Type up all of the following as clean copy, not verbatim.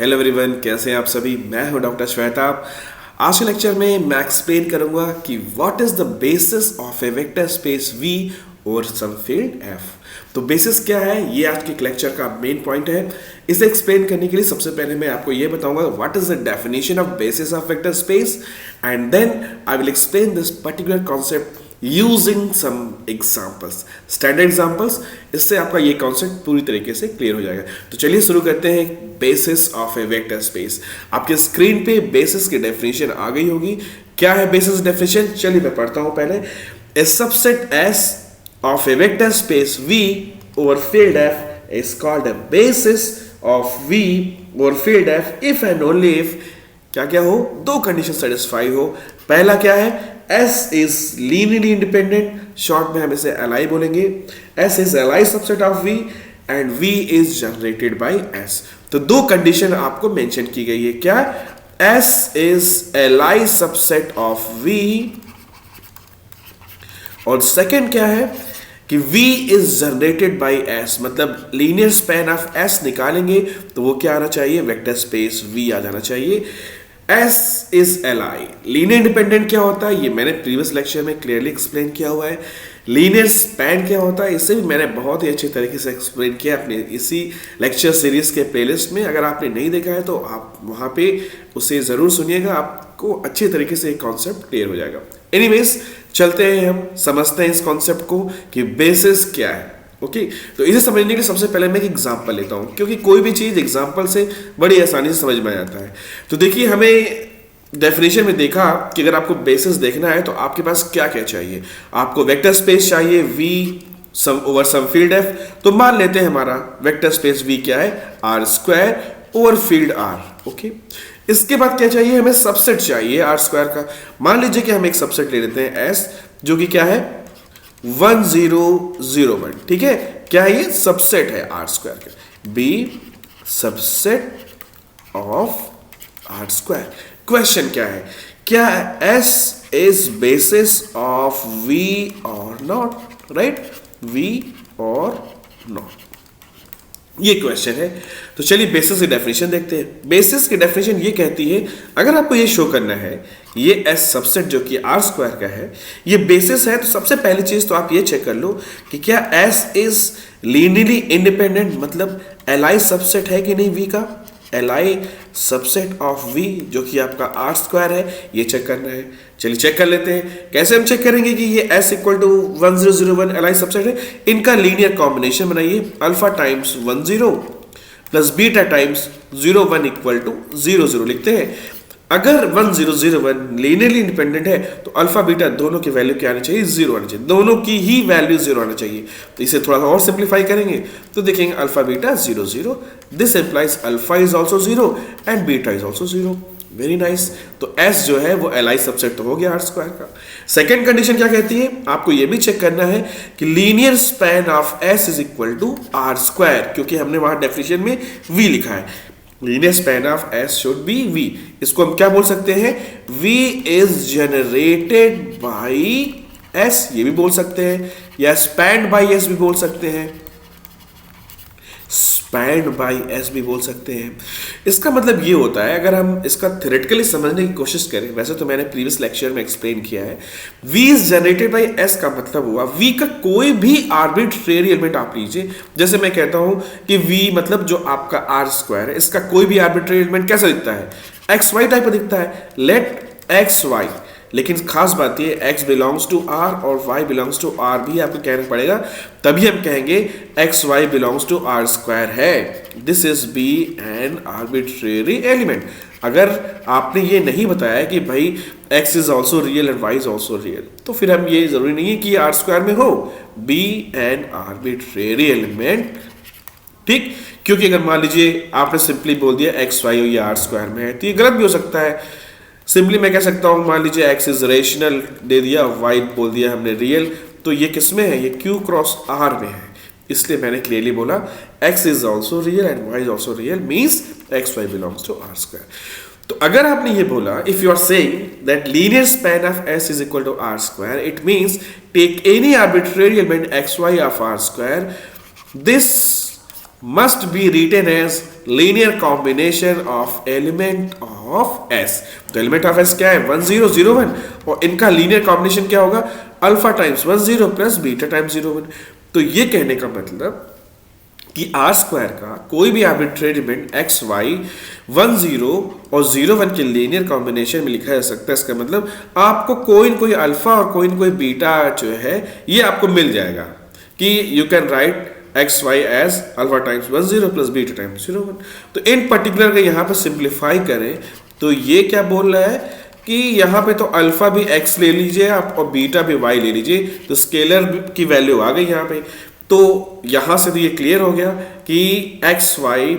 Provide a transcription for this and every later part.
Hello everyone, कैसे हैं आप सभी। मैं हूं डॉक्टर श्वेताब। आज के लेक्चर में मैं एक्सप्लेन करूंगा कि what is the basis of A vector space V और सम फील्ड F। तो बेसिस क्या है, ये आज के लेक्चर का मेन पॉइंट है। इसे एक्सप्लेन करने के लिए सबसे पहले मैं आपको ये बताऊंगा what is the definition of basis of vector space, and then I will explain this particular concept using some examples, standard examples. इससे आपका ये कॉन्सेप्ट पूरी तरीके से क्लियर हो जाएगा। तो चलिए शुरू करते हैं basis of A vector space. आपके स्क्रीन पे बेसिस की डेफिनेशन आ गई होगी। क्या है बेसिस डेफिनेशन, चलिए मैं पढ़ता हूं पहले। ए subset S of a vector space V over field F is called a basis of V over field F if and only if क्या क्या हो, दो कंडीशन सेटिस्फाई हो। पहला क्या है, S is linearly independent, short में हम इसे Li बोलेंगे। S is Li subset of V and V is generated by S। तो दो कंडीशन आपको मेंशन की गई है। क्या, S is Li subset of V, और सेकंड क्या है कि V is generated by S, मतलब लीनियर स्पैन ऑफ S निकालेंगे तो वो क्या आना चाहिए, वेक्टर स्पेस V आ जाना चाहिए। S is Li, linear independent क्या होता है ये मैंने प्रीवियस लेक्चर में क्लियरली एक्सप्लेन किया हुआ है। लीनियर स्पैन क्या होता है इसे भी मैंने बहुत ही अच्छे तरीके से एक्सप्लेन किया अपने इसी लेक्चर सीरीज के प्लेलिस्ट में। अगर आपने नहीं देखा है तो आप वहां पे उसे जरूर सुनिएगा, आपको अच्छे तरीके से कॉन्सेप्ट क्लियर हो जाएगा। एनीवेज चलते हैं, हम समझते हैं इस कॉन्सेप्ट को कि बेसिस क्या है। ओके, तो इसे समझने के लिए सबसे पहले मैं एक एग्जांपल लेता हूं, क्योंकि कोई भी चीज एग्जांपल से बड़ी आसानी से समझ में आ जाता है। तो देखिए, हमें डेफिनेशन में देखा कि अगर आपको बेसिस देखना है तो आपके पास क्या क्या चाहिए। आपको वेक्टर स्पेस चाहिए V over some field F। तो मान लेते हैं हमारा वेक्टर स्पेस V क्या है, R square over field R। Okay, इसके बाद क्या चाहिए, हमें सबसेट चाहिए R स्क्वायर का। मान लीजिए कि हम एक सबसेट ले लेते हैं S, जो कि क्या है 1001। ठीक है, क्या है ये, सबसेट है R स्क्वायर का। B subset of R square. Question क्या है, क्या S is basis of V और नॉट, राइट, V और नॉट, ये क्वेश्चन है। तो चलिए बेसिस की डेफिनेशन देखते हैं। बेसिस की डेफिनेशन ये कहती है, अगर आपको ये शो करना है ये S सबसेट जो कि R स्क्वायर का है ये बेसिस है, तो सबसे पहली चीज तो आप ये चेक कर लो कि क्या S इज लीनियरली इंडिपेंडेंट, मतलब Li सबसेट है कि नहीं V का। Li सबसेट ऑफ V जो कि आपका R स्क्वायर है, ये चेक करना है। चलिए चेक कर लेते हैं। कैसे हम चेक करेंगे कि ये S equal to 1001 Li subset है। इनका लीनियर कॉम्बिनेशन बनाइए, alpha times 10 plus beta times 01 equal to 00 लिखते हैं। अगर 1001 लीनियरली इंडिपेंडेंट है तो अल्फा बीटा दोनों की वैल्यू क्या आनी चाहिए, 0 आनी चाहिए, दोनों की ही वैल्यू 0 आना चाहिए। तो इसे थोड़ा सा और सिंप्लीफाई करेंगे तो देखेंगे alpha beta 0 0, this implies alpha is also 0 and beta is also 0। Very nice. तो S जो है वो Li सबसेट तो हो गया R स्क्वायर का। सेकेंड कंडीशन क्या कहती है, आपको ये भी चेक करना है कि linear span of S is equal to R square, क्योंकि हमने वहां डेफिनेशन में V लिखा है। Linear span of S should be V। इसको हम क्या बोल सकते हैं, V is generated by S, ये भी बोल सकते हैं, या स्पैन्ड बाई S भी बोल सकते हैं, स्पैन्ड बाई S भी बोल सकते हैं। इसका मतलब ये होता है, अगर हम इसका थ्योरेटिकली समझने की कोशिश करें, वैसे तो मैंने प्रीवियस लेक्चर में एक्सप्लेन किया है, V is generated by S का मतलब हुआ V का कोई भी आर्बिट्रेरी एलिमेंट आप लीजिए। जैसे मैं कहता हूं कि V मतलब जो आपका R स्क्वायर है, इसका कोई भी आर्बिट्रेरी एलिमेंट कैसा दिखता है, XY टाइप का दिखता है, लेट XY। लेकिन खास बात ये x बिलोंग्स टू R और y बिलोंग्स टू R भी आपको कहना पड़ेगा, तभी हम कहेंगे XY belongs to R square है। This is be an arbitrary element. अगर आपने ये नहीं बताया कि भाई x is also real and y is also real, तो फिर हम ये जरूरी नहीं है कि R स्क्वायर में हो, बी एन आर्बिट्रेरी एलिमेंट। ठीक, क्योंकि अगर मान लीजिए आपने सिंपली बोल दिया XY और ये R स्क्वायर में है तो ये गलत भी हो सकता है। सिंपली मैं कह सकता हूं, मान लीजिए x इज रेशनल दे दिया, y बोल दिया हमने रियल, तो ये किस में है, ये Q क्रॉस R में है। इसलिए मैंने क्लियरली बोला x is also real and y is also real, means XY belongs to R square. तो अगर आपने ये बोला, if you are saying that linear span of S is equal to R square, it means take any arbitrary element XY of R square, this must be written as linear combination of element of S। तो element of S क्या है 1001 और इनका linear combination क्या होगा alpha times 10 plus beta times 01। तो ये कहने का मतलब कि आर स्क्वायर का कोई भी आर्बिट्रेरी एलिमेंट एक्स वाई 10 और 01 के लीनियर कॉम्बिनेशन में लिखा जा सकता है। इसका मतलब आपको कोई न कोई अल्फा और कोई न कोई बीटा जो है ये आपको मिल जाएगा कि you can write x y as alpha times 10 plus beta times 01। तो इन पर्टिकुलर का यहाँ पे सिंप्लीफाई करें तो ये क्या बोल रहा है कि यहाँ पे तो अल्फा भी एक्स ले लीजिए आप और बीटा भी वाई ले लीजिए, तो स्केलर की वैल्यू आ गई यहाँ पे। तो यहां से तो ये क्लियर हो गया कि एक्स वाई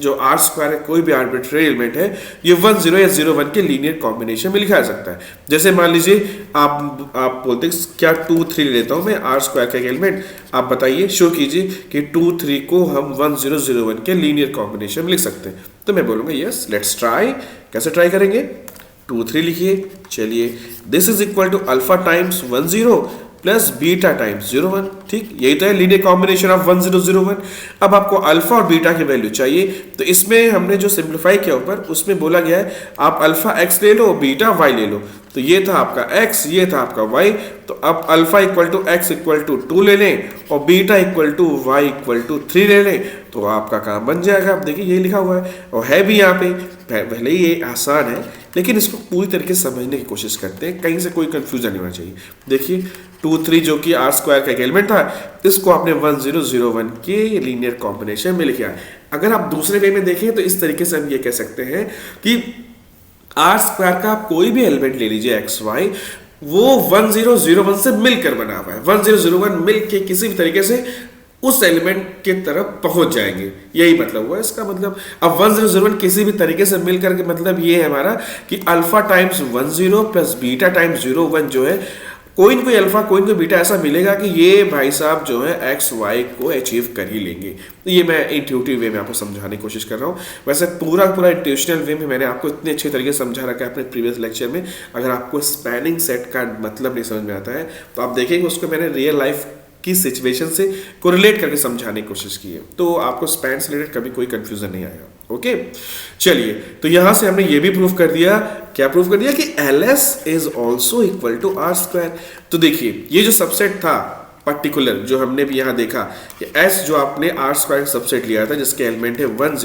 जो आर स्क्वायर है कोई भी आर्बिट्रेरी एलिमेंट है ये 10 या 01 के लीनियर कॉम्बिनेशन में लिखा जा सकता है। जैसे मान लीजिए आप बोलते हैं क्या 2 3 लेता हूं मैं आर स्क्वायर का एक एलिमेंट, आप बताइए शो कीजिए कि 2 3 को हम 10 01 के लीनियर कॉम्बिनेशन में लिख सकते हैं। तो मैं बोलूंगा यस लेट्स ट्राई। कैसे ट्राई करेंगे 2 3 लिखिए, चलिए this is equal to alpha times 10 plus beta times 01। ठीक, यही तो है लीनियर कॉम्बिनेशन ऑफ 10 01। अब आपको अल्फा और बीटा की वैल्यू चाहिए, तो इसमें हमने जो सिंप्लीफाई किया ऊपर उसमें बोला गया है आप अल्फा एक्स ले लो बीटा वाई ले लो। तो ये था आपका एक्स, ये था आपका वाई। तो अब alpha equal to x equal to 2 ले लें और beta equal to y equal to 3 ले लें, तो आपका काम बन जाएगा। आप देखिए ये लिखा हुआ है और है भी यहाँ पे। भले ही ये आसान है लेकिन इसको पूरी तरीके से समझने की कोशिश करते हैं, कहीं से कोई कंफ्यूजन नहीं होना चाहिए। देखिए 2 3 जो कि आर स्क्वायर का एक एलिमेंट था इसको आपने 10 01 के लीनियर कॉम्बिनेशन में लिखा है। अगर आप दूसरे वे में देखें तो इस तरीके से हम ये कह सकते हैं कि आर स्क्वायर का आप कोई भी एलिमेंट ले लीजिए एक्स वाई, वो 10 01 से मिलकर बना हुआ है। 10 01 मिल के किसी भी तरीके से उस एलिमेंट के तरफ पहुंच जाएंगे, यही मतलब हुआ इसका। मतलब अब 10 01 किसी भी तरीके से मिलकर के मतलब ये है हमारा कि alpha times 10 plus beta times 01 जो है कोई न कोई अल्फा कोई न कोई बीटा ऐसा मिलेगा कि ये भाई साहब जो है एक्स वाई को अचीव कर ही लेंगे। तो ये मैं इंट्यूटिव वे में आपको समझाने की कोशिश कर रहा हूँ। वैसे पूरा इंट्यूशनल वे में मैंने आपको इतने अच्छे तरीके से समझा रखा है अपने प्रीवियस लेक्चर में। अगर आपको स्पैनिंग सेट का मतलब नहीं समझ में आता है तो आप देखेंगे उसको मैंने रियल लाइफ की सिचुएशन से कोरिलेट करके समझाने की कोशिश की है, तो आपको स्पैन से रिलेटेड कभी कोई कंफ्यूजन नहीं आएगा। ओके चलिए, तो यहां से हमने ये भी प्रूव कर दिया, क्या प्रूव कर दिया कि LS. Is also equal to R square. तो देखिए ये जो सबसेट था पर्टिकुलर जो हमने भी यहाँ देखा कि S जो आपने आर स्क्वायर का सबसेट लिया था जिसके एलिमेंट है 10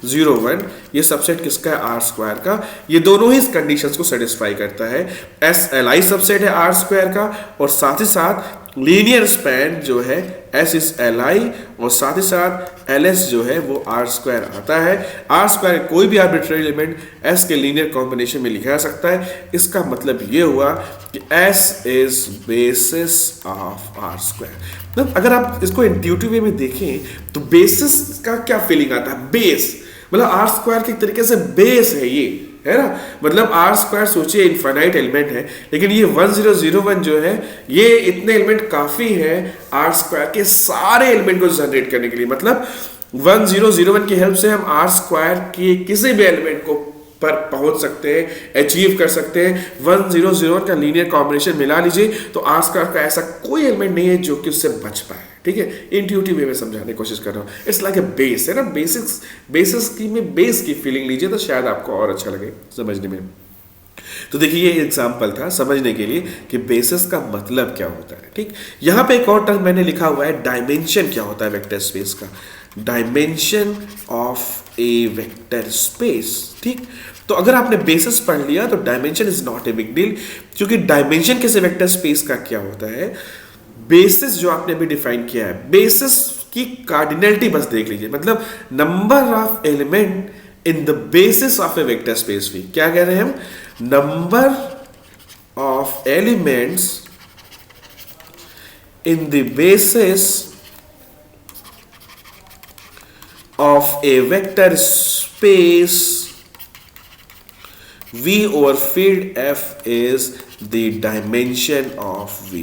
01, ये सबसेट किसका है आर स्क्वायर का। ये दोनों ही इस कंडीशंस को सेटिस्फाई करता है। S Li सबसेट है आर स्क्वायर का और साथ ही साथ लीनियर स्पैन जो है S इज Li और साथ ही साथ Ls जो है वो आर स्क्वायर आता है। आर स्क्वायर कोई भी आर्बिट्रेरी एलिमेंट S के लीनियर कॉम्बिनेशन में लिखा जा सकता है। इसका मतलब ये हुआ कि S is basis of R square. मतलब अगर आप इसको इंट्यूटिव वे में देखें तो बेसिस का क्या फीलिंग आता है, बेस मतलब आर स्क्वायर के तरीके से बेस है ये, है ना। मतलब आर स्क्वायर सोचिए इनफाइनाइट एलिमेंट है लेकिन ये 10 01 जो है ये इतने एलिमेंट काफी है आर स्क्वायर के सारे एलिमेंट को जनरेट करने के लिए। मतलब 10 01 की हेल्प से हम आर स्क्वायर के किसी भी एलिमेंट को पर पहुंच सकते हैं, अचीव कर सकते हैं। 10 01 का लीनियर कॉम्बिनेशन मिला लीजिए तो आर स्क्वायर का ऐसा कोई एलिमेंट नहीं है जो कि उससे बच पाए। ठीक है, इंट्यूटिव वे में समझाने की कोशिश कर रहा हूँ। इट्स लाइक ए बेस, है ना। बेसिस की में बेस की फीलिंग लीजिए तो शायद आपको और अच्छा लगे समझने में। तो देखिए ये एग्जाम्पल था समझने के लिए कि बेसिस का मतलब क्या होता है। ठीक, यहाँ पे एक और टर्म मैंने लिखा हुआ है डायमेंशन क्या होता है वेक्टर स्पेस का, dimension of A vector space. ठीक, तो अगर आपने बेसिस पढ़ लिया तो dimension is not a big deal, क्योंकि डायमेंशन किसी वेक्टर स्पेस का क्या होता है। बेसिस जो आपने अभी डिफाइन किया है, बेसिस की कार्डिनलिटी बस देख लीजिए, मतलब number of element in the basis of A vector space भी। क्या कह रहे हैं हम, number of elements in the basis of A vector space V over field F is the dimension of V।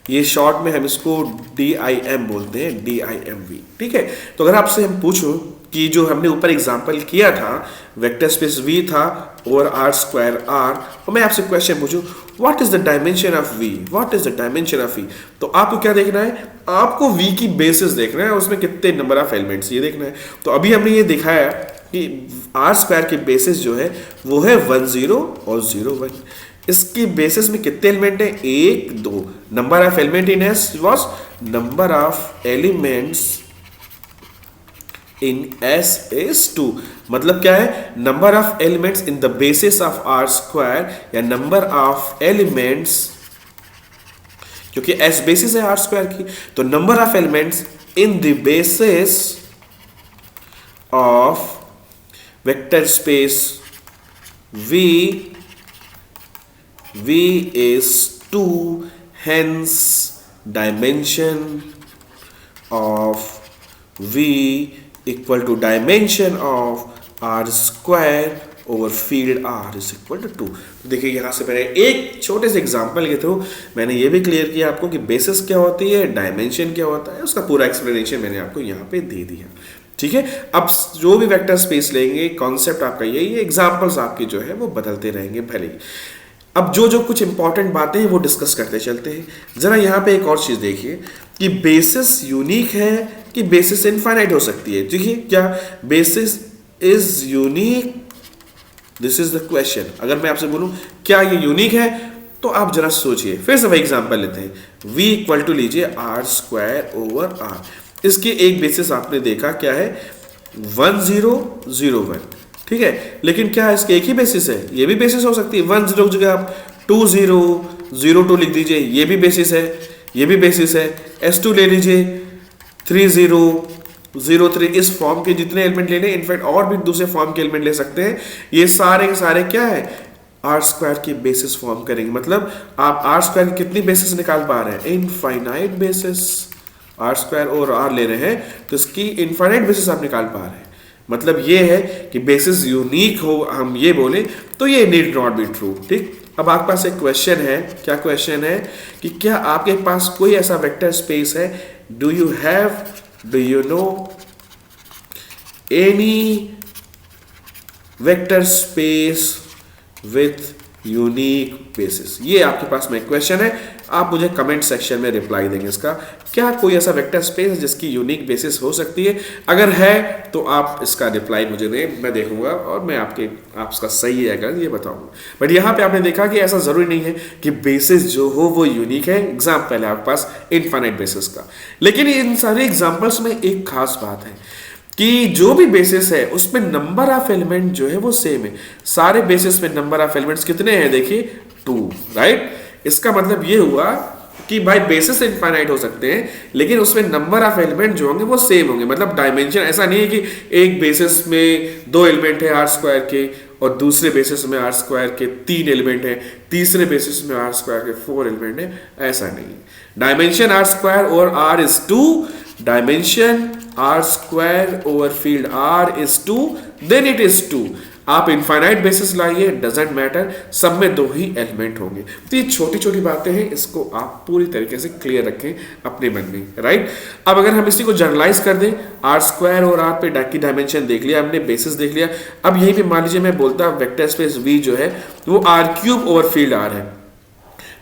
ये शॉर्ट में हम इसको DIM बोलते हैं, DIMV। ठीक है, तो अगर आपसे हम पूछो कि जो हमने ऊपर एग्जांपल किया था, वेक्टर स्पेस V था और R स्क्वायर R, और मैं आपसे क्वेश्चन पूछूं what is the dimension of V, what is the dimension of V, तो आपको क्या देखना है, आपको V की बेसिस देखना है, उसमें कितने नंबर ऑफ एलिमेंट्स ये देखना है। तो अभी हमने ये दिखाया कि R स्क्वायर की बेसिस जो है वो है 1 0 और 0 1। इसकी बेसिस में कितने एलिमेंट हैं, 1 2। Number of element in S was number of elements in S is 2। मतलब क्या है, number of elements in the basis of R square, या नंबर ऑफ एलिमेंट्स, क्योंकि एस बेसिस है आर स्क्वायर की, तो number of elements in the basis of vector space V is 2, hence dimension of V equal to dimension of R square over field R is equal to 2। तो देखिए यहाँ से मैंने एक छोटे से एग्जांपल के थ्रू मैंने ये भी क्लियर किया आपको कि बेसिस क्या होती है, डायमेंशन क्या होता है, उसका पूरा एक्सप्लेनेशन मैंने आपको यहाँ पे दे दिया। ठीक है, अब जो भी वेक्टर स्पेस लेंगे कॉन्सेप्ट आपका यही है, एग्जांपल्स आपके जो है वो बदलते रहेंगे भले ही। अब जो कुछ इंपॉर्टेंट बातें हैं वो डिस्कस करते चलते हैं। जरा यहाँ पे एक और चीज देखिए कि बेसिस यूनिक है कि बेसिस इनफाइनाइट हो सकती है। देखिए क्या basis is unique, this is the question. अगर मैं आपसे बोलूं क्या ये यूनिक है, तो आप जरा सोचिए। फिर से वही एग्जांपल लेते हैं, v इक्वल टू लीजिए आर स्क्वायर ओवर आर। इसकी एक बेसिस आपने देखा क्या है, 1 0 0 1। ठीक है, लेकिन क्या इसके एक ही बेसिस है, ये भी बेसिस हो सकती है। 1 0 की जगह आप 2 0 0 2 लिख दीजिए, ये भी बेसिस है, ये भी बेसिस है। S2 ले लीजिए, 3 0 0 3। इस फॉर्म के जितने एलिमेंट लेने, इनफैक्ट और भी दूसरे फॉर्म के एलिमेंट ले सकते हैं। ये सारे के सारे क्या है, आर स्क्वायर की बेसिस फॉर्म करेंगे। मतलब आप आर स्क्वायर की कितनी बेसिस निकाल पा रहे हैं, इनफाइनाइट बेसिस। आर स्क्वायर और आर ले रहे हैं तो इसकी इनफाइनाइट बेसिस आप निकाल पा रहे हैं। मतलब ये है कि बेसिस यूनिक हो, हम ये बोले तो ये नीड नॉट बी ट्रू। ठीक, अब आपके पास एक क्वेश्चन है। क्या क्वेश्चन है कि क्या आपके पास कोई ऐसा वेक्टर स्पेस है, do you know any vector space with unique basis. ये आपके पास में क्वेश्चन है, आप मुझे कमेंट सेक्शन में रिप्लाई देंगे इसका। क्या कोई ऐसा वेक्टर स्पेस है जिसकी यूनिक बेसिस हो सकती है? अगर है तो आप इसका रिप्लाई मुझे दें, मैं देखूंगा और मैं आपका सही है अगर ये बताऊंगा। बट यहाँ पे आपने देखा कि ऐसा जरूरी नहीं है कि बेसिस जो हो वो यूनिक है। एग्जाम्पल है आपके पास इनफाइनाइट बेसिस का, लेकिन इन सारे एग्जाम्पल्स में एक खास बात है कि जो भी बेसिस है उसमें नंबर ऑफ एलिमेंट जो है वो सेम है। सारे बेसिस में नंबर ऑफ एलिमेंट्स कितने हैं, देखिए 2, राइट। इसका मतलब ये हुआ कि भाई बेसिस इनफाइनाइट हो सकते हैं लेकिन उसमें नंबर ऑफ एलिमेंट जो होंगे वो सेम होंगे। मतलब डायमेंशन ऐसा नहीं है कि एक बेसिस में 2 एलिमेंट है आर स्क्वायर के और दूसरे बेसिस में आर स्क्वायर के 3 एलिमेंट है, तीसरे बेसिस में आर स्क्वायर के 4 एलिमेंट है, ऐसा नहीं। डायमेंशन आर स्क्वायर और R is 2, dimension R square over field R is 2, then it is 2। आप इनफाइनाइट बेसिस लाइए, डजेंट मैटर, सब में 2 ही एलिमेंट होंगे। तो ये छोटी छोटी बातें हैं, इसको आप पूरी तरीके से क्लियर रखें अपने मन में, राइट। अब अगर हम इसी को जनरलाइज कर दें, आर स्क्वायर और आर पे की डायमेंशन देख लिया हमने, बेसिस देख लिया। अब यही पे मान लीजिए मैं बोलता वेक्टर स्पेस वी जो है वो R cube over field R है,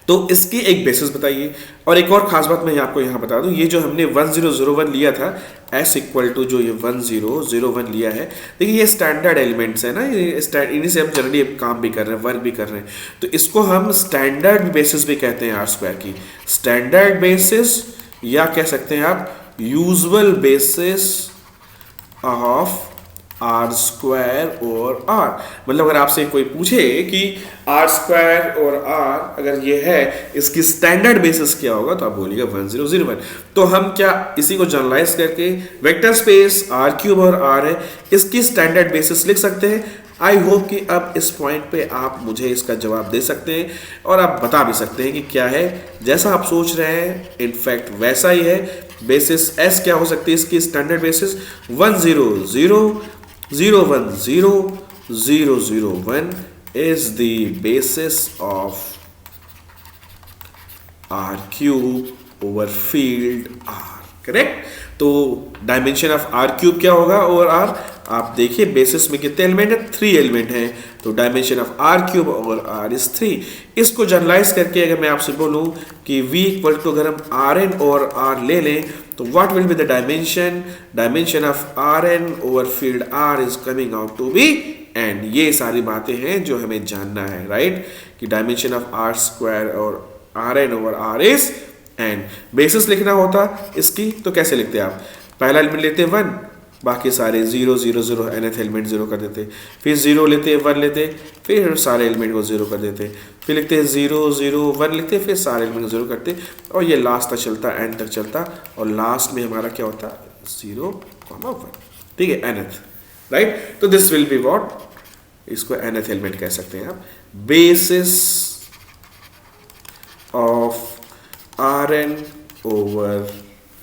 तो इसकी एक बेसिस बताइए। और एक और खास बात मैं आपको यहाँ बता दूं, ये जो हमने 1 0 0 1 लिया था, s इक्वल टू जो ये 1 0 0 1 लिया है, देखिए ये स्टैंडर्ड एलिमेंट्स है ना, ये इन्हीं से हम जनरली काम भी कर रहे हैं, वर्क भी कर रहे हैं। तो इसको हम स्टैंडर्ड बेसिस भी कहते हैं, आर स्क्वायर की स्टैंडर्ड बेसिस, या कह सकते हैं आप usual basis of R square और आर। मतलब अगर आपसे कोई पूछे कि आर स्क्वायर और आर अगर ये है, इसकी स्टैंडर्ड बेसिस क्या होगा, तो आप बोलिएगा 1 0 0 1। तो हम क्या इसी को जनरलाइज करके वेक्टर स्पेस आर क्यूब और आर है, इसकी स्टैंडर्ड बेसिस लिख सकते हैं। आई होप कि अब इस पॉइंट पे आप मुझे इसका जवाब दे सकते हैं और आप बता भी सकते हैं कि क्या है, जैसा आप सोच रहे हैं इनफैक्ट वैसा ही है। बेसिस एस क्या हो सकती है इसकी standard basis, 1 0 0 0 1 0 0 0 1 is the basis of R cube over field R. Correct. तो डायमेंशन ऑफ आर क्यूब क्या होगा ओवर आर, आप देखिए बेसिस में कितने एलिमेंट है, 3 एलिमेंट हैं, तो dimension of R cube over R is 3। इसको जनरलाइज करके अगर मैं आपसे बोलूं कि v इक्वल टू अगर हम आर एन और आर ले लें तो what will be the dimension of R n over field R is coming out to be n. ये सारी बातें हैं जो हमें जानना है, राइट, कि डायमेंशन ऑफ आर स्क्वायर और R n over R is n. Basis लिखना होता इसकी तो कैसे लिखते आप, पहला एलिमेंट लेते 1, बाकी सारे 0 0 0 nth एलिमेंट 0 कर देते, फिर 0 लेते 1 लेते, फिर सारे एलिमेंट को 0 कर देते, फिर लिखते 0 0 1 लिखते, फिर सारे एलिमेंट को 0 करते, और ये लास्ट तक चलता, n तक चलता, और लास्ट में हमारा क्या होता 0 1, ठीक है, nth, राइट। तो दिस विल बी व्हाट, इसको nth एलिमेंट कह सकते हैं आप, basis of R n over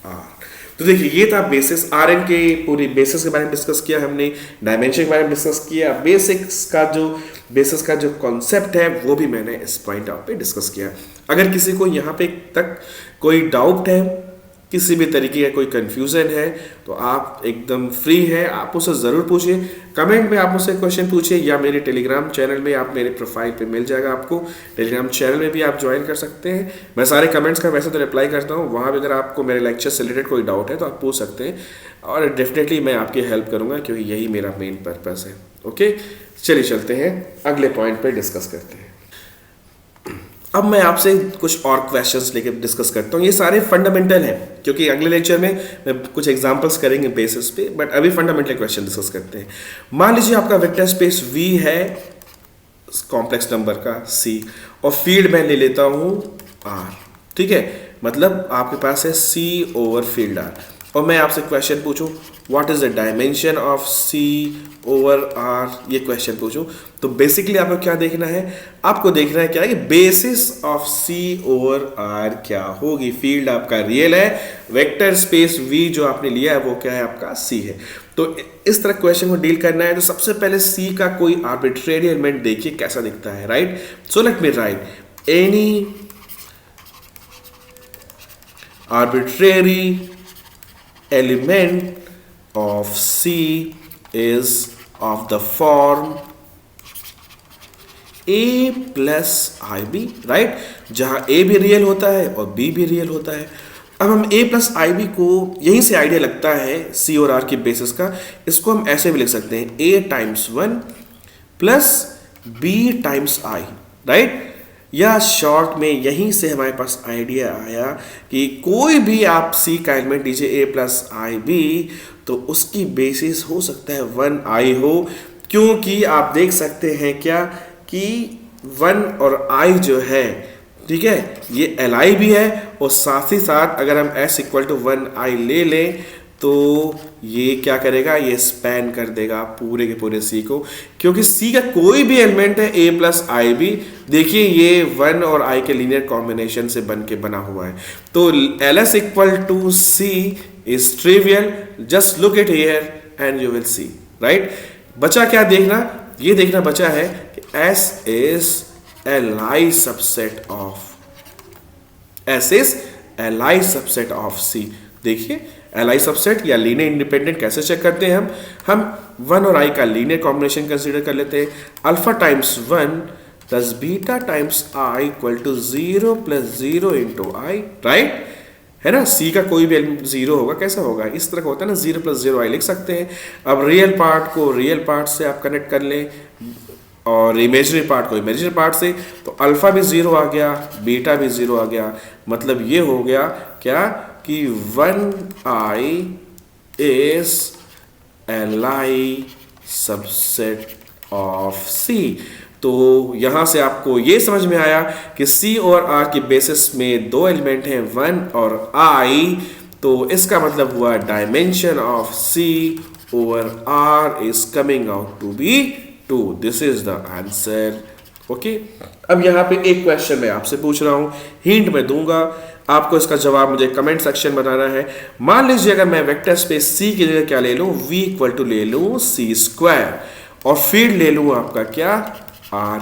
R. तो देखिए ये था बेसिस, आर एन के पूरी बेसिस के बारे में डिस्कस किया हमने, डायमेंशन के बारे में डिस्कस किया, बेसिस का जो कॉन्सेप्ट है वो भी मैंने इस पॉइंट आउट पे डिस्कस किया। अगर किसी को यहाँ पे तक कोई डाउट है, किसी भी तरीके का कोई कंफ्यूजन है, तो आप एकदम फ्री है, आप उससे ज़रूर पूछिए, कमेंट में आप मुझसे क्वेश्चन पूछिए, या मेरे टेलीग्राम चैनल में, आप मेरे प्रोफाइल पे मिल जाएगा आपको, टेलीग्राम चैनल में भी आप ज्वाइन कर सकते हैं। मैं सारे कमेंट्स का वैसे तो रिप्लाई करता हूँ, वहाँ भी अगर आपको मेरे लेक्चर से रिलेटेड कोई डाउट है तो आप पूछ सकते हैं, और डेफिनेटली मैं आपकी हेल्प करूँगा, क्योंकि यही मेरा मेन पर्पज़ है। ओके, चलिए चलते हैं अगले पॉइंट पर डिस्कस करते हैं। अब मैं आपसे कुछ और क्वेश्चंस लेके डिस्कस करता हूँ, ये सारे फंडामेंटल हैं, क्योंकि अगले लेक्चर में मैं कुछ एग्जांपल्स करेंगे बेसिस पे, बट अभी फंडामेंटल क्वेश्चन डिस्कस करते हैं। मान लीजिए आपका वेक्टर स्पेस V है कॉम्प्लेक्स नंबर का C, और फील्ड मैं ले लेता हूँ R, ठीक है, मतलब आपके पास है C ओवर फील्ड R, और मैं आपसे क्वेश्चन पूछूं what is the dimension of C over R, ये क्वेश्चन पूछूं, तो बेसिकली आपको क्या देखना है, आपको देखना है क्या है कि basis of C over R क्या होगी। फील्ड आपका रियल है, वेक्टर स्पेस V जो आपने लिया है वो क्या है, आपका C है। तो इस तरह क्वेश्चन को डील करना है, तो सबसे पहले C का कोई आर्बिट्रेरी एलिमेंट देखिए कैसा दिखता है, right. So let me right any arbitrary element of C is of the form A plus IB, right, जहां A भी रियल होता है और B भी रियल होता है। अब हम A प्लस IB को यहीं से आइडिया लगता है C और R की बेसिस का, इसको हम ऐसे भी लिख सकते हैं A times 1 plus B times I, right, या शॉर्ट में यहीं से हमारे पास आइडिया आया कि कोई भी आप C का एलिमेंट लीजिए A प्लस IB, तो उसकी बेसिस हो सकता है 1I हो, क्योंकि आप देख सकते हैं क्या कि 1 और I जो है, ठीक है, ये Li भी है, और साथ ही साथ अगर हम S इक्वल टू 1I ले लें तो ये क्या करेगा, ये स्पैन कर देगा पूरे के पूरे C को, क्योंकि C का कोई भी एलिमेंट है A प्लस IB, देखिए ये 1 और I के लीनियर कॉम्बिनेशन से बन के बना हुआ है। तो LS equal to C is trivial, just look it here and you will see, right. बचा क्या देखना, ये देखना बचा है कि S इज Li सबसेट ऑफ C। देखिए Li सबसेट या लीनियर इंडिपेंडेंट कैसे चेक करते हैं हम 1 और I का लीनियर कॉम्बिनेशन कंसीडर कर लेते हैं, alpha times 1 plus beta times I equal to 0 plus 0 into I, right, है ना। C का कोई भी एलिमेंट 0 होगा, कैसा होगा, इस तरह का होता है ना, 0 प्लस 0 I लिख सकते हैं। अब रियल पार्ट को रियल पार्ट से आप कनेक्ट कर लें, और इमेजिनरी पार्ट को इमेजिनरी पार्ट से, तो अल्फा भी 0 आ गया, बीटा भी 0 आ गया, मतलब ये हो गया क्या कि 1I is Li subset of C। तो यहां से आपको ये समझ में आया कि C और R की बेसिस में 2 एलिमेंट हैं 1 और I, तो इसका मतलब हुआ dimension of C over R is coming out to be 2। This is the answer. Okay, अब यहाँ पे एक क्वेश्चन मैं आपसे पूछ रहा हूँ, हिंट मैं दूंगा, आपको इसका जवाब मुझे कमेंट सेक्शन बताना है। मान लीजिए अगर मैं वेक्टर स्पेस C की जगह क्या ले लूँ, V इक्वल टू ले लूँ C स्क्वायर, और फील्ड ले लूँ आपका क्या R,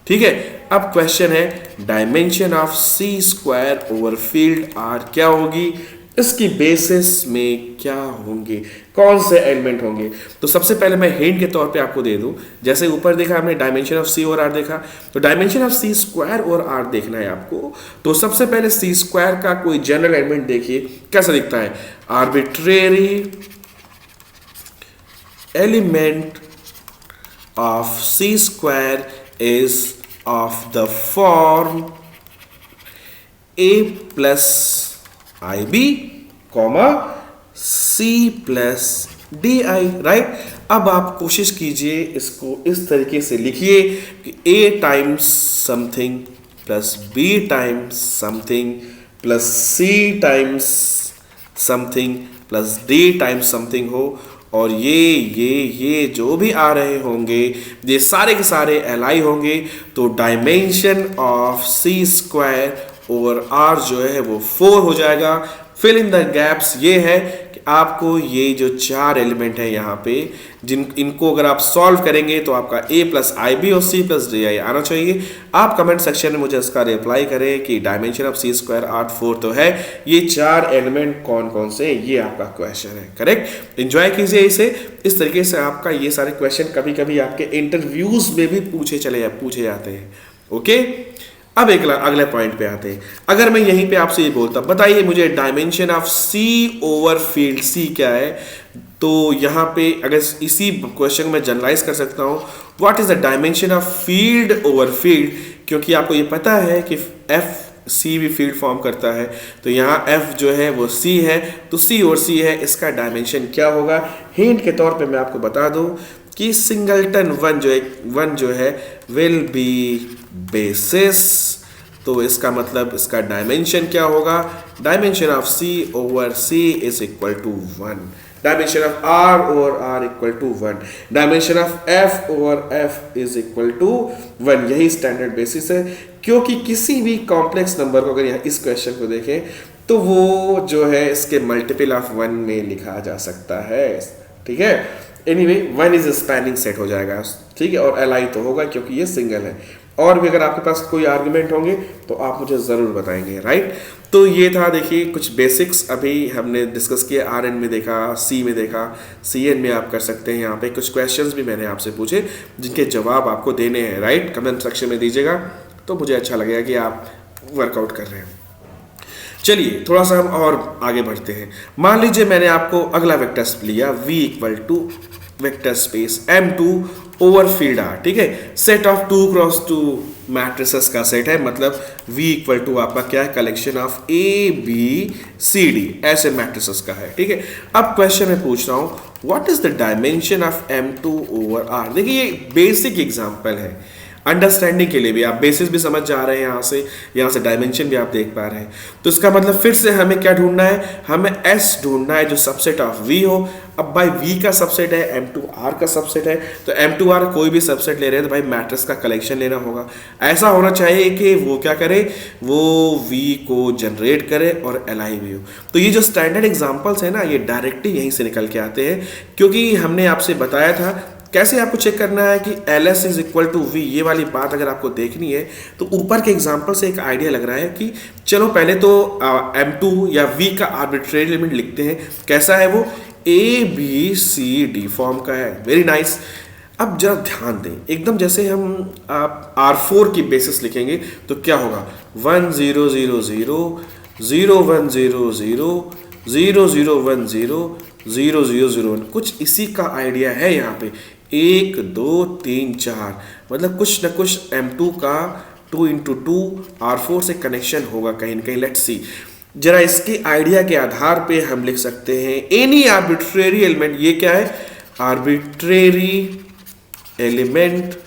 ठीक है। अब क्वेश्चन है dimension of C square over field R क्या होगी, इसकी बेसिस में क्या होंगे, कौन से एलिमेंट होंगे। तो सबसे पहले मैं हिंट के तौर पे आपको दे दूं, जैसे ऊपर देखा हमने डायमेंशन ऑफ सी और आर देखा, तो डायमेंशन ऑफ सी स्क्वायर और आर देखना है आपको। तो सबसे पहले सी स्क्वायर का कोई जनरल एलिमेंट देखिए कैसा दिखता है, arbitrary element of C square is of the form a plus i b comma c plus d i, right. अब आप कोशिश कीजिए इसको इस तरीके से लिखिए कि a times something plus b times something plus c times something plus d times something हो, और ये जो भी आ रहे होंगे ये सारे के सारे एल होंगे। तो dimension of C square over R जो है वो 4 हो जाएगा। फिल इन द गैप्स ये है कि आपको ये जो चार एलिमेंट है यहाँ पे इनको अगर आप सॉल्व करेंगे तो आपका a प्लस आई बी और c प्लस डी आई आना चाहिए। आप कमेंट सेक्शन में मुझे इसका रिप्लाई करें कि dimension of C square R 4 तो है, ये चार एलिमेंट कौन कौन से, ये आपका क्वेश्चन है। करेक्ट, एंजॉय कीजिए इसे। इस तरीके से आपका ये सारे क्वेश्चन कभी कभी आपके इंटरव्यूज में भी पूछे जाते हैं। ओके, अब एक अगले पॉइंट पे आते हैं। अगर मैं यहीं पे आपसे ये बोलता बताइए मुझे dimension of C over field C क्या है, तो यहाँ पे अगर इसी क्वेश्चन में जनरलाइज कर सकता हूँ, what is the dimension of field over field, क्योंकि आपको ये पता है कि एफ सी भी फील्ड फॉर्म करता है, तो यहाँ एफ जो है वो सी है, तो सी और सी है, इसका डायमेंशन क्या होगा। हिंट के तौर पे मैं आपको बता दूं कि सिंगलटन वन जो है विल बी बेसिस, तो इसका मतलब इसका डायमेंशन क्या होगा, dimension of C over C is equal to 1, dimension of R over R equal to 1, dimension of F over F is equal to 1। यही स्टैंडर्ड बेसिस है, क्योंकि किसी भी कॉम्प्लेक्स नंबर को अगर यहाँ इस क्वेश्चन को देखें तो वो जो है इसके मल्टीपल ऑफ 1 में लिखा जा सकता है। ठीक है, एनीवे 1 इज स्पैनिंग सेट हो जाएगा, ठीक है, और एल तो होगा क्योंकि ये सिंगल है। और भी अगर आपके पास कोई आर्गुमेंट होंगे तो आप मुझे ज़रूर बताएंगे, राइट। तो ये था, देखिए कुछ बेसिक्स अभी हमने डिस्कस किए, आर एन में देखा, सी में देखा, सी एन में आप कर सकते हैं। यहाँ पे कुछ क्वेश्चंस भी मैंने आपसे पूछे जिनके जवाब आपको देने हैं, राइट। कमेंट सेक्शन में दीजिएगा तो मुझे अच्छा लगेगा कि आप वर्कआउट कर रहे हैं। चलिए थोड़ा सा हम और आगे बढ़ते हैं। मान लीजिए मैंने आपको अगला वेक्टर लिया v equal to vector space M2 over field R, ठीक है, सेट ऑफ 2 क्रॉस 2 मैट्रिसेस का सेट है, मतलब v इक्वल टू आपका क्या है, collection of A B C D ऐसे मैट्रिसेस का है, ठीक है। अब क्वेश्चन में पूछ रहा हूँ what is the dimension of M2 over R। देखिए ये बेसिक एग्जांपल है, अंडरस्टैंडिंग के लिए भी, आप बेसिस भी समझ जा रहे हैं, यहाँ से डायमेंशन भी आप देख पा रहे हैं। तो इसका मतलब फिर से हमें क्या ढूंढना है, हमें S ढूंढना है जो सबसेट ऑफ V हो। अब भाई V का सबसेट है, M2R का सबसेट है, तो M2R कोई भी सबसेट ले रहे हैं तो भाई मैट्रिक्स का कलेक्शन लेना होगा। ऐसा होना चाहिए कि वो क्या करे, वो V को जनरेट करे और LI भी हो। तो ये जो स्टैंडर्ड एग्जाम्पल्स है ना, ये डायरेक्टली यहीं से निकल के आते हैं, क्योंकि हमने आपसे बताया था कैसे आपको चेक करना है कि LS is equal to V। ये वाली बात अगर आपको देखनी है तो ऊपर के एग्जाम्पल से एक आइडिया लग रहा है कि चलो पहले तो M2 या V का आर्बिट्रेरी एलिमेंट लिखते हैं। कैसा है वो, ABCD फॉर्म का है, वेरी नाइस। अब जरा ध्यान दें, एकदम जैसे हम R4 की बेसिस लिखेंगे तो क्या होगा, 1 0 0 0 0 1 0 0 0 0 1 0 0 0 0 1, कुछ इसी का आइडिया है यहाँ पे। 1 2 3 4, मतलब कुछ न कुछ M2 का 2 into 2 R4 से कनेक्शन होगा कहीं ना कहीं। लेट्स सी, जरा इसके आइडिया के आधार पे हम लिख सकते हैं एनी आर्बिट्रेरी एलिमेंट। ये क्या है, आर्बिट्रेरी एलिमेंट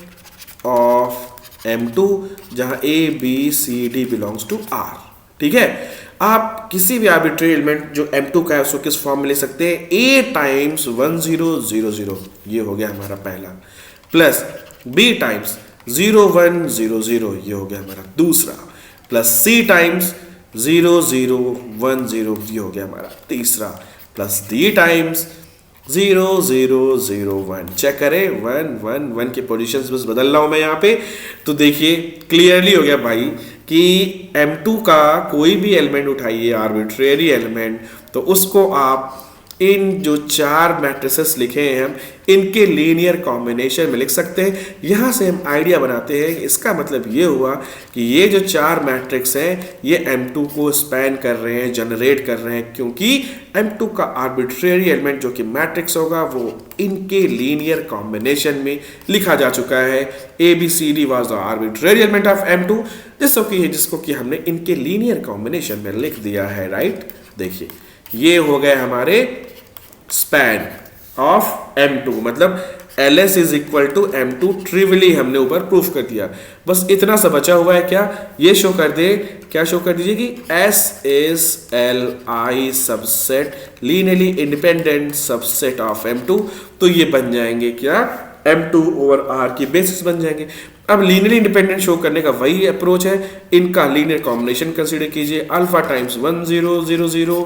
ऑफ M2 जहां A B C D belongs to R, ठीक है। आप किसी भी आर्बिट्रेरी एलिमेंट जो M2 का है उसको किस फॉर्म में ले सकते हैं, A टाइम्स 1 0 0 0, ये हो गया हमारा पहला, प्लस B टाइम्स 0 1 0 0, ये हो गया हमारा दूसरा, प्लस C टाइम्स 0 0 1 0, ये हो गया हमारा तीसरा, प्लस D टाइम्स 0 0 0 1। चेक करें, 1 1 1 के पोजीशंस बस बदल रहा हूं मैं यहाँ पे। तो देखिए क्लियरली हो गया भाई कि M2 का कोई भी एलिमेंट उठाइए, आर्बिट्रेरी एलिमेंट, तो उसको आप इन जो चार मैट्रिसेस लिखे हैं हम, इनके लीनियर कॉम्बिनेशन में लिख सकते हैं। यहाँ से हम आइडिया बनाते हैं कि इसका मतलब ये हुआ कि ये जो चार मैट्रिक्स हैं ये M2 को स्पैन कर रहे हैं, जनरेट कर रहे हैं, क्योंकि M2 का आर्बिट्रेरी एलिमेंट जो कि मैट्रिक्स होगा वो इनके लीनियर कॉम्बिनेशन में लिखा जा चुका है। ABCD was the arbitrary element of M2, जिसको कि हमने इनके लीनियर कॉम्बिनेशन में लिख दिया है, राइट। देखिए ये हो गए हमारे स्पैन ऑफ M2, मतलब LS is equal to M2 trivially हमने ऊपर प्रूफ कर दिया। बस इतना सा बचा हुआ है, क्या ये शो कर दे, क्या शो कर दीजिए कि S इज Li subset linearly independent subset of M2, तो ये बन जाएंगे क्या, M2 ओवर R की बेसिस बन जाएंगे। अब लीनियरली इंडिपेंडेंट शो करने का वही अप्रोच है, इनका लीनियर कॉम्बिनेशन कंसीडर कीजिए, alpha times 1 0 0 0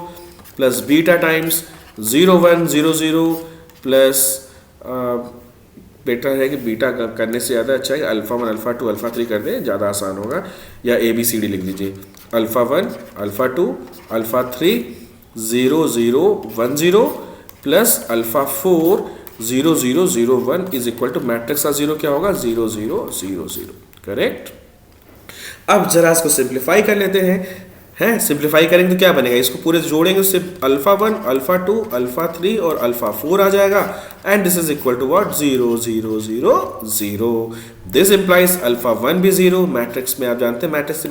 plus beta times 0 1 0 0 plus better है कि बीटा करने से ज़्यादा अच्छा है अल्फा 1 अल्फा 2 अल्फा 3 कर दें, ज़्यादा आसान होगा, या ABCD लिख दीजिए, alpha 1 alpha 2 alpha 3 0 0 1 0 plus alpha 4 0 0 0 1 is equal to matrix का जीरो क्या होगा, 0 0 0 0, करेक्ट। अब जरा इसको सिंप्लीफाई कर लेते हैं, सिंप्लीफाई करेंगे तो क्या बनेगा, इसको पूरे जोड़ेंगे, उससे अल्फा 1 अल्फा 2 अल्फा 3 और अल्फा 4 आ जाएगा, and this is equal to what, 0 0 0 0। This implies alpha 1 भी 0, मैट्रिक्स में आप जानते हैं मैट्रिक्स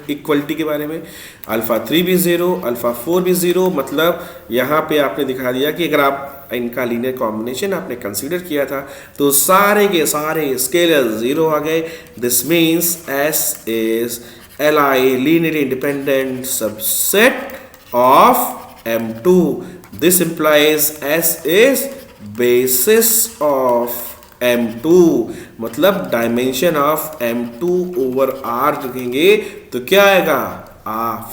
इक्वलिटी के बारे में, अल्फा 3 भी 0 अल्फा 4 भी 0, मतलब यहाँ पे आपने दिखा दिया कि अगर आप इनका लीनियर कॉम्बिनेशन आपने कंसीडर किया था तो सारे के सारे स्केलर 0 आ गए। दिस मीन्स S इज Li linearly independent subset of M2. This implies S is basis of M2, मतलब dimension of M2 over R लिखेंगे तो क्या आएगा,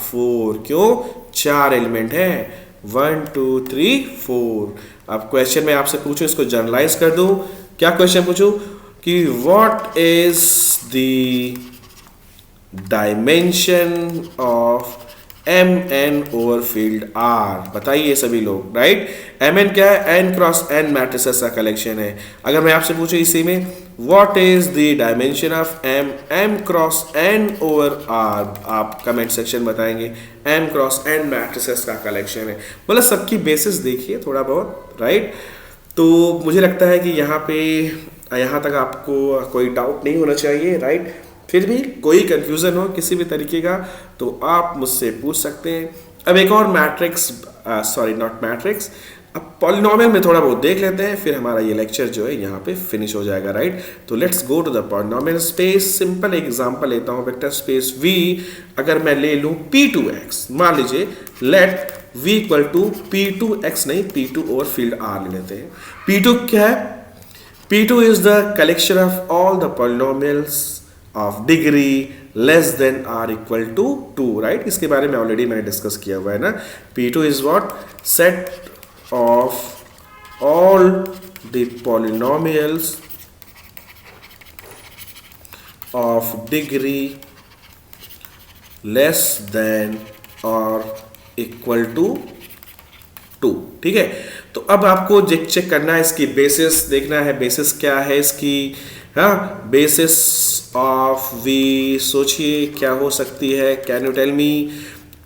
4, क्यों, 4 एलिमेंट है, 1 2 3 4। अब क्वेश्चन में आपसे पूछूं, इसको जनरलाइज कर दूं, क्या क्वेश्चन पूछूं कि what is the dimension of Mn over field R, बताइए सभी लोग, राइट। Mn क्या है, n क्रॉस n मैट्रिसेस का कलेक्शन है। अगर मैं आपसे पूछूं इसी में what is the dimension of M cross n over R, आप कमेंट सेक्शन बताएंगे, M क्रॉस n मैट्रिसेस का कलेक्शन है, मतलब सबकी बेसिस देखिए थोड़ा बहुत, राइट। तो मुझे लगता है कि यहाँ तक आपको कोई डाउट नहीं होना चाहिए, राइट। फिर भी कोई कंफ्यूजन हो किसी भी तरीके का तो आप मुझसे पूछ सकते हैं। अब एक और मैट्रिक्स, नॉट मैट्रिक्स, अब पॉलिनोमियल में थोड़ा बहुत देख लेते हैं, फिर हमारा ये लेक्चर जो है यहाँ पे फिनिश हो जाएगा, राइट। तो let's go to the polynomial space. Simple example लेता हूँ, वेक्टर स्पेस V अगर मैं ले लूँ P2x, मान लीजिए late V equal to P2x, नहीं P2 ओवर फील्ड R ले लेते हैं। P2 क्या है, P2 is the collection of all the polynomials of degree less than or equal to 2, right। इसके बारे में ऑलरेडी मैंने डिस्कस किया हुआ है ना। P2 is what, set of all the polynomials of degree less than or equal to 2, ठीक है। तो अब आपको चेक करना है, इसकी बेसिस देखना है, बेसिस क्या है इसकी, हाँ, बेसिस ऑफ V, सोचिए क्या हो सकती है, कैन यू टेल मी,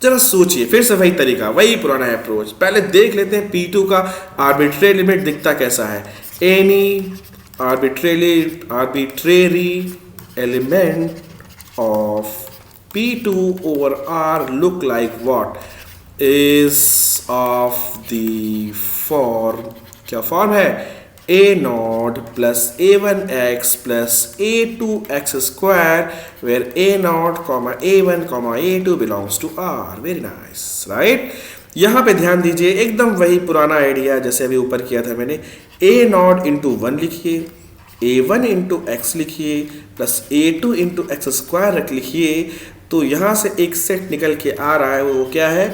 जरा सोचिए, फिर से वही तरीका, वही पुराना अप्रोच। पहले देख लेते हैं P2 का आर्बिट्रेरी लिमिट दिखता कैसा है, any arbitrary element of P2 over R look like what, is of the form, क्या फॉर्म है, a0 plus a1x plus a2x square where a0 comma a1 comma a2 belongs to R। Very nice, right. यहाँ पे ध्यान दीजिए, एकदम वही पुराना idea जैसे अभी ऊपर किया था मैंने, a0 इंटू 1 लिखिए, a1 इंटू एक्स लिखिए plus a2 into x square रख लिखिए, तो यहाँ से एक सेट निकल के आ रहा है, वो क्या है,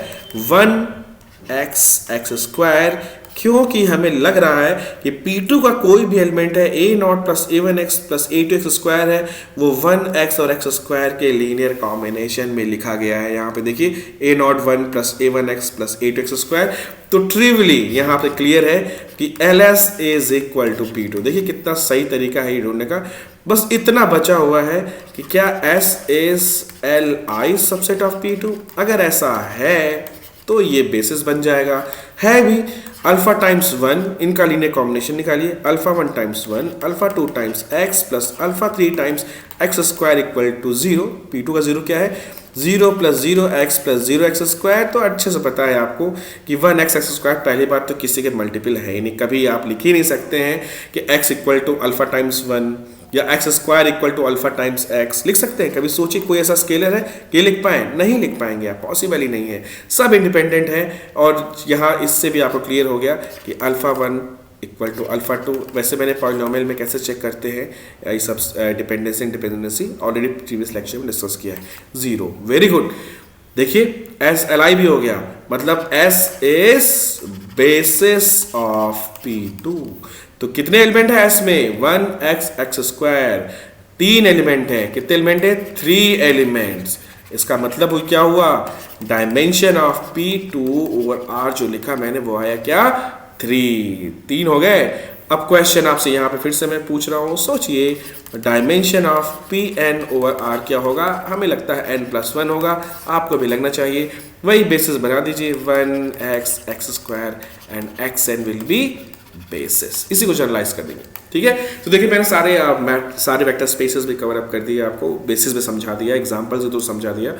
1x एक्स स्क्वायर क्योंकि हमें लग रहा है कि P2 का कोई भी एलिमेंट है a not plus a1x plus a2x square है, वो 1x और x स्क्वायर के लीनियर कॉम्बिनेशन में लिखा गया है। यहाँ पे देखिए a not 1 plus a1x plus a2x square. तो ट्रिवली यहाँ पे क्लियर है कि ls is equal to P2। देखिए कितना सही तरीका है ये ढूंढने का। बस इतना बचा हुआ है कि क्या S इज Li सबसेट ऑफ P2। अगर ऐसा है तो ये बेसिस बन जाएगा। है भी अल्फा टाइम्स 1, इनका लीनियर कॉम्बिनेशन निकालिए। Alpha 1 times 1, alpha 2 times x plus alpha 3 times x square equal to 0। P2 का 0 क्या है? 0 plus 0 x plus 0 x square. तो अच्छे से पता है आपको कि 1x x स्क्वायर पहली बात तो किसी के मल्टीपल है ही नहीं, कभी आप लिख ही नहीं सकते हैं कि x equal to alpha times 1 या x square equal to alpha times x. लिख सकते हैं? कभी सोचिए कोई ऐसा स्केलर है कि लिख पाए? नहीं लिख पाएंगे आप, पॉसिबल ही नहीं है। सब इंडिपेंडेंट है। और यहाँ इससे भी आपको क्लियर हो गया कि अल्फा 1 इक्वल टू अल्फा 2। वैसे मैंने पॉलिनोमियल में कैसे चेक करते हैं ये सब डिपेंडेंसी ऑलरेडी प्रीवियस लेक्चर में डिस्कस किया है। 0, वेरी गुड। देखिए एस एल आई भी हो गया, मतलब S is basis of P2। तो कितने एलिमेंट है एस में? 1x x square. 3 एलिमेंट है। कितने एलिमेंट है? 3 एलिमेंट्स। इसका मतलब क्या हुआ? Dimension of P2 over R जो लिखा मैंने वो आया क्या? 3 हो गए। अब क्वेश्चन आपसे यहाँ पे फिर से मैं पूछ रहा हूँ, सोचिए dimension of Pn over R क्या होगा? हमें लगता है n+1 होगा, आपको भी लगना चाहिए। वही बेसिस बना दीजिए 1x x square and xn will be basis. इसी को जनरलाइज कर देंगे, ठीक है। तो देखिए मैंने सारे वेक्टर स्पेसेस भी कवर अप कर दिए, आपको बेसिस में समझा दिया, एग्जांपल से तो समझा दिया।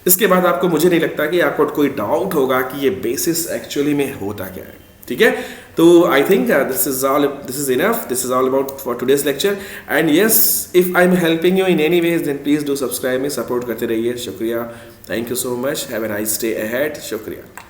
इसके बाद आपको, मुझे नहीं लगता कि आपको कोई डाउट होगा कि ये बेसिस एक्चुअली में होता क्या है, ठीक है। तो I think this is enough, this is all about for today's lecture. And yes, if I am helping you in any ways then please do subscribe me, support करते रहिए। शुक्रिया, thank you so much, have a nice day ahead. शुक्रिया।